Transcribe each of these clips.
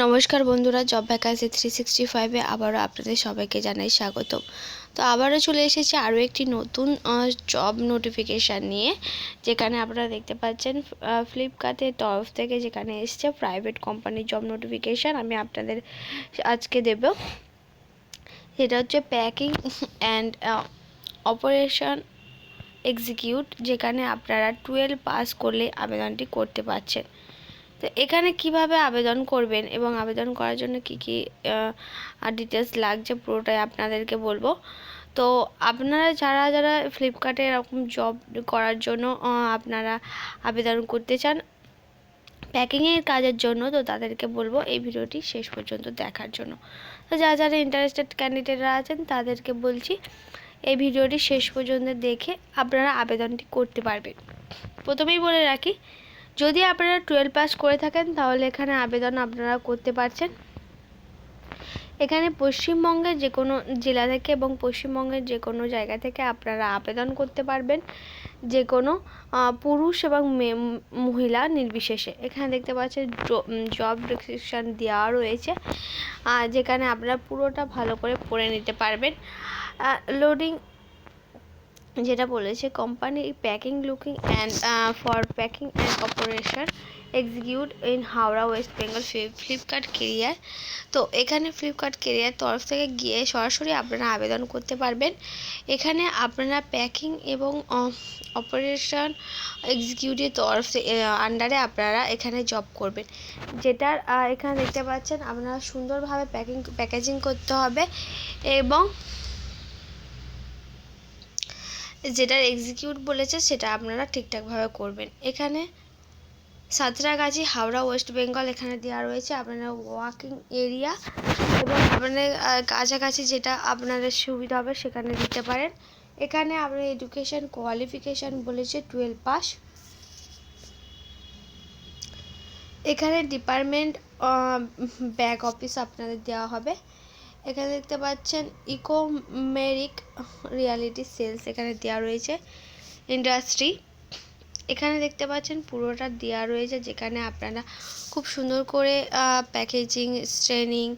নমস্কার বন্ধুরা, job vacancy 365-এ আবারও আপনাদের সবাইকে জানাই স্বাগত। তো আবারও চলে এসেছি আরও একটি নতুন জব নোটিফিকেশান নিয়ে, যেখানে আপনারা দেখতে পাচ্ছেন ফ্লিপকার্টের তরফ থেকে যেখানে এসছে প্রাইভেট কোম্পানির জব নোটিফিকেশান আমি আপনাদের আজকে দেব। সেটা হচ্ছে প্যাকিং অ্যান্ড অপারেশন এক্সিকিউট, যেখানে আপনারা 12 পাস করলে আবেদনটি করতে পারছেন। তো এখানে কিভাবে আবেদন করবেন এবং আবেদন করার জন্য কি কি ডিটেলস লাগছে পুরোটাই আপনাদেরকে বলবো। তো আপনারা যারা যারা ফ্লিপকার্টে এরকম জব করার জন্য আপনারা আবেদন করতে চান প্যাকিংয়ের কাজের জন্য, তো তাদেরকে বলবো এই ভিডিওটি শেষ পর্যন্ত দেখার জন্য। তো যারা যারা ইন্টারেস্টেড ক্যান্ডিডেটরা আছেন তাদেরকে বলছি এই ভিডিওটি শেষ পর্যন্ত দেখে আপনারা আবেদনটি করতে পারবেন। প্রথমেই বলে রাখি, যদি আপনারা 12 পাস করে থাকেন তাহলে এখানে আবেদন আপনারা করতে পারছেন। এখানে পশ্চিমবঙ্গের যে কোনো জেলা থেকে এবং পশ্চিমবঙ্গের যে কোনো জায়গা থেকে আপনারা আবেদন করতে পারবেন, যে কোনো পুরুষ এবং মহিলা নির্বিশেষে। এখানে দেখতে পাচ্ছেন জব ডেসক্রিপশন দেওয়া রয়েছে, যেখানে আপনারা পুরোটা ভালো করে পড়ে নিতে পারবেন। লোডিং যেটা বলেছে, company packing looking and for packing and operation execute in Howrah West Bengal Flipkart career. তো এখানে ফ্লিপকার্ট কেরিয়ার তরফ থেকে গিয়ে সরাসরি আপনারা আবেদন করতে পারবেন। এখানে আপনারা প্যাকিং এবং অপারেশন এক্সিকিউটিভ তরফ আন্ডারে আপনারা এখানে জব করবেন, যেটার এখানে দেখতে পাচ্ছেন আপনারা সুন্দরভাবে প্যাকেজিং করতে হবে এবং যেটার এক্সিকিউট বলেছে সেটা আপনারা ঠিকঠাকভাবে করবেন। এখানে সাঁতরাগাছি হাওড়া ওয়েস্ট বেঙ্গল এখানে দেওয়া রয়েছে আপনারা ওয়ার্কিং এরিয়া, এবং আপনাদের কাছাকাছি যেটা আপনাদের সুবিধা হবে সেখানে দিতে পারেন। এখানে আপনার এডুকেশন কোয়ালিফিকেশান বলেছে 12 পাস। এখানে ডিপার্টমেন্ট ব্যাক অফিস আপনাদের দেওয়া হবে। এখানে দেখতে পাচ্ছেন ইকোমেরিক রিয়ালিটি সেলস এখানে দেওয়া রয়েছে। ইন্ডাস্ট্রি এখানে দেখতে পাচ্ছেন পুরোটা দেওয়া রয়েছে, যেখানে আপনারা খুব সুন্দর করে প্যাকেজিং স্ট্রেনিং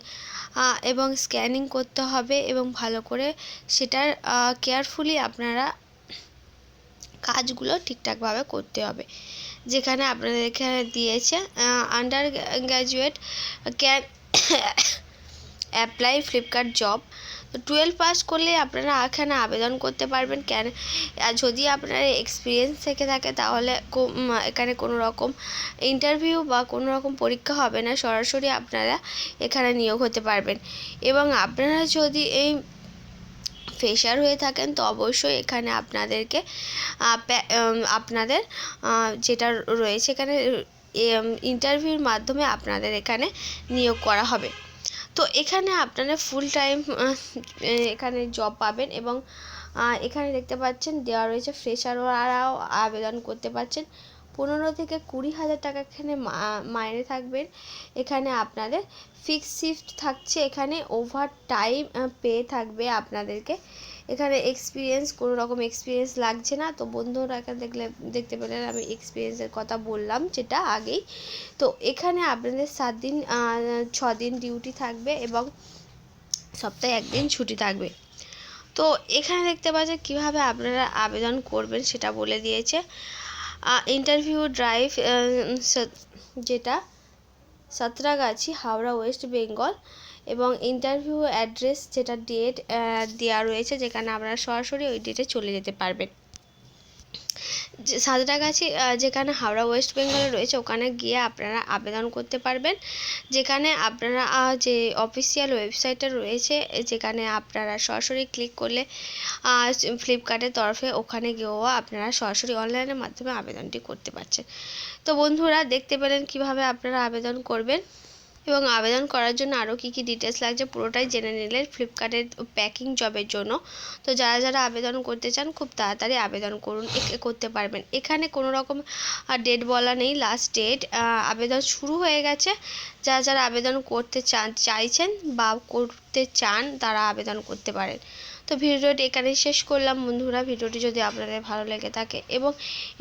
এবং স্ক্যানিং করতে হবে এবং ভালো করে সেটার কেয়ারফুলি আপনারা কাজগুলো ঠিকঠাকভাবে করতে হবে। যেখানে আপনাদের এখানে দিয়েছে under graduate can apply Flipkart job. তো 12 পাস করলে আপনারা এখানে আবেদন করতে পারবেন। কেন, যদি আপনার এক্সপিরিয়েন্স থেকে থাকে তাহলে এখানে কোনো রকম ইন্টারভিউ বা কোনো রকম পরীক্ষা হবে না, সরাসরি আপনারা এখানে নিয়োগ হতে পারবেন। এবং আপনারা যদি এই ফ্রেশার হয়ে থাকেন তো অবশ্যই এখানে আপনাদেরকে আপনাদের যেটা রয়েছে এখানে ইন্টারভিউর মাধ্যমে আপনাদের এখানে নিয়োগ করা হবে। তো এখানে আপনারা ফুল টাইম এখানে জব পাবেন এবং এখানে দেখতে পাচ্ছেন দেওয়া রয়েছে ফ্রেশাররাও আবেদন করতে পারছেন। 15 থেকে 20,000 টাকা এখানে মাইনে থাকবেন। এখানে আপনাদের ফিক্সড শিফট থাকছে, এখানে ওভার টাইম পে থাকবে আপনাদেরকে। এখানে এক্সপিরিয়েন্স কোনো রকম এক্সপিরিয়েন্স লাগছে না। তো বন্ধুরা এখানে দেখতে পেলেন আমি এক্সপিরিয়েন্সের কথা বললাম যেটা আগেই। তো এখানে আপনাদের 7 দিন 6 দিন ডিউটি থাকবে এবং সপ্তাহে 1 দিন ছুটি থাকবে। তো এখানে দেখতে পাচ্ছেন কীভাবে আপনারা আবেদন করবেন সেটা বলে দিয়েছে। ইন্টারভিউ ড্রাইভ যেটা সাঁতরাগাছি হাওড়া ওয়েস্ট বেঙ্গল, এবং ইন্টারভিউ অ্যাড্রেস যেটা ডেট দেওয়া রয়েছে, যেখানে আপনারা সরাসরি ওই ডেটে চলে যেতে পারবেন। সাঁতরাগাছি যেখানে হাওড়া ওয়েস্ট বেঙ্গলে রয়েছে ওখানে গিয়ে আপনারা আবেদন করতে পারবেন, যেখানে আপনারা যে অফিসিয়াল ওয়েবসাইটটা রয়েছে যেখানে আপনারা সরাসরি ক্লিক করলে ফ্লিপকার্টের তরফে ওখানে গিয়েও আপনারা সরাসরি অনলাইনের মাধ্যমে আবেদনটি করতে পারছেন। তো বন্ধুরা দেখতে পেলেন কিভাবে আপনারা আবেদন করবেন এবং আবেদন করার জন্য আরও কী কী ডিটেলস লাগছে পুরোটাই জেনে নিলেন ফ্লিপকার্টের প্যাকিং জবের জন্য। তো যারা যারা আবেদন করতে চান খুব তাড়াতাড়ি আবেদন করতে পারবেন। এখানে কোনো রকম ডেট বলা নেই, লাস্ট ডেট আবেদন শুরু হয়ে গেছে। যারা যারা আবেদন করতে চাইছেন বা করতে চান তারা আবেদন করতে পারেন। তো ভিডিওটি এখানেই শেষ করলাম বন্ধুরা। ভিডিওটি যদি আপনাদের ভালো লেগে থাকে এবং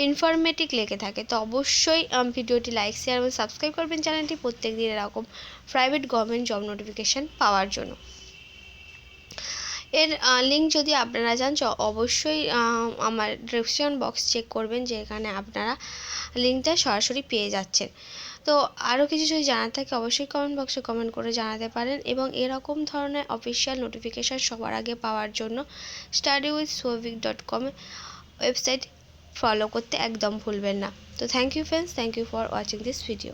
ইনফরমেটিভ লেগে থাকে তো অবশ্যই ভিডিওটি লাইক, শেয়ার এবং সাবস্ক্রাইব করবেন চ্যানেলটি প্রত্যেক দিন এরকম প্রাইভেট গভর্নমেন্ট জব নোটিফিকেশান পাওয়ার জন্য। এর লিঙ্ক যদি আপনারা চান অবশ্যই আমার ডেসক্রিপশন বক্স চেক করবেন, যে এখানে আপনারা লিঙ্কটা সরাসরি পেয়ে যাচ্ছেন। তো আরও কিছু যদি জানার থাকে অবশ্যই কমেন্ট বক্সে কমেন্ট করে জানাতে পারেন, এবং এরকম ধরনের অফিসিয়াল নোটিফিকেশান সবার আগে পাওয়ার জন্য studywithsouvik.com ওয়েবসাইট ফলো করতে একদম ভুলবেন না। তো thank you friends, thank you for watching this video.